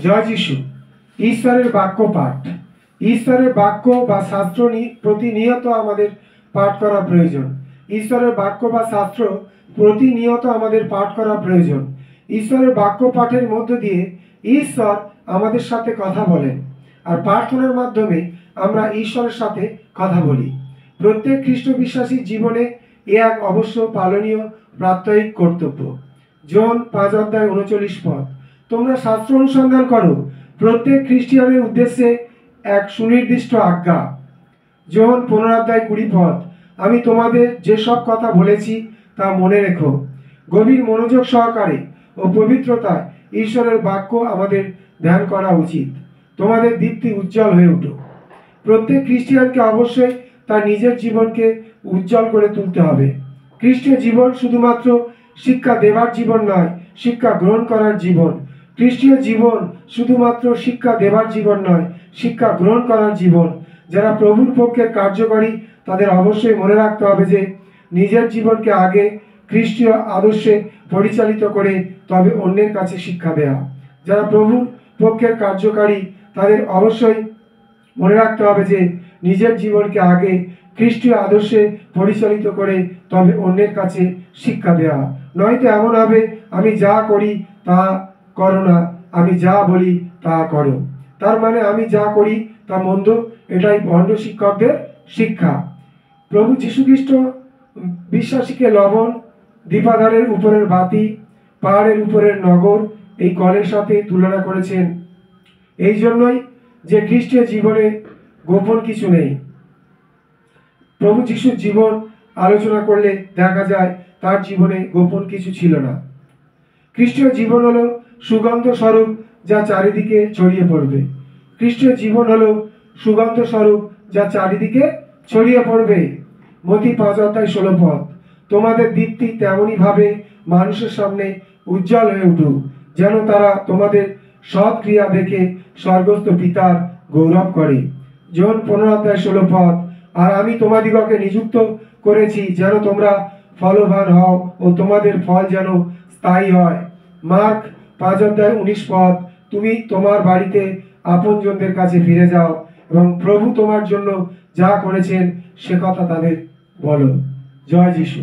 জয় যিশু। ঈশ্বরের বাক্য পাঠ। ঈশ্বরের বাক্য বা শাস্ত্র প্রতিনিয়ত আমাদের পাঠ করা প্রয়োজন। ঈশ্বরের বাক্য বা শাস্ত্র প্রতিনিয়ত আমাদের পাঠ করা প্রয়োজন। ঈশ্বরের বাক্য পাঠের মধ্য দিয়ে ঈশ্বর আমাদের সাথে কথা বলেন, আর প্রার্থনার মাধ্যমে আমরা ঈশ্বরের সাথে কথা বলি। প্রত্যেক খ্রিস্ট বিশ্বাসীর জীবনে এ এক অবশ্য পালনীয় প্রাত্যহিক কর্তব্য। জন 5:39 তোমরা শাস্ত্র অনুসন্ধান করো, প্রত্যেক খ্রিস্টিয়ানের উদ্দেশ্যে এক সুনির্দিষ্ট আজ্ঞা। জন 15:20 আমি তোমাদের যেসব কথা বলেছি তা মনে রেখো। গভীর মনোযোগ সহকারে ও পবিত্রতায় ঈশ্বরের বাক্য আমাদের ধ্যান করা উচিত। তোমাদের দীপ্তি উজ্জ্বল হয়ে উঠুক। প্রত্যেক খ্রিস্টিয়ানকে অবশ্যই তার নিজের জীবনকে উজ্জ্বল করে তুলতে হবে। খ্রিস্টীয় জীবন শুধুমাত্র শিক্ষা দেবার জীবন নয়, শিক্ষা গ্রহণ করার জীবন। খ্রিস্টীয় জীবন শুধুমাত্র শিক্ষা দেবার জীবন নয়, শিক্ষা গ্রহণ করার জীবন। যারা প্রভুর পক্ষে কার্যকরী তাদের অবশ্যই মনে রাখতে হবে যে নিজের জীবনকে আগে খ্রিস্টীয় আদর্শে পরিচালিত করে তবে অন্যের কাছে শিক্ষা দেয়া। যারা প্রভুর পক্ষের কার্যকারী তাদের অবশ্যই মনে রাখতে হবে যে নিজের জীবনকে আগে খ্রিস্টীয় আদর্শে পরিচালিত করে তবে অন্যের কাছে শিক্ষা দেওয়া। নয়তো এমন হবে, আমি যা করি তা করো না, আমি যা বলি তা করো। তার মানে আমি যা করি তা মন্দ, এটাই ভণ্ড শিক্ষকদের শিক্ষা। প্রভু যীশুখ্রিস্ট বিশ্বাসীকে লবণ, দীপাধারের উপরের বাতি, পাহাড়ের উপরের নগর এই কলের সাথে তুলনা করেছেন। এই জন্যই যে খ্রিস্টীয় জীবনে গোপন কিছু নেই। প্রভু যিশুর জীবন আলোচনা করলে দেখা যায় তার জীবনে গোপন কিছু ছিল না। খ্রিস্টীয় জীবন হলো সুগন্ধ স্বরূপ যা চারিদিকে ছড়িয়ে পড়বে। খ্রিস্টীয় জীবন হলো সুগন্ধ স্বরূপ যা চারিদিকে ছড়িয়ে পড়বে। মতি 5:16 তোমাদের দীপ্তি তেমনই ভাবে মানুষের সামনে উজ্জ্বল হয়ে উঠুক, যেন তারা তোমাদের সৎ ক্রিয়া দেখে স্বর্গস্থ পিতার গৌরব করে। জন 15:16 আর আমি তোমাদিগকে নিযুক্ত করেছি যেন তোমরা ফলবান হও ও তোমাদের ফল যেন স্থায়ী হয়। মার্ক 5:19 তুমি তোমার বাড়িতে আপনজনদের কাছে ফিরে যাও এবং প্রভু তোমার জন্য যা করেছেন সে কথা তাদের বলো। জয় যিশু।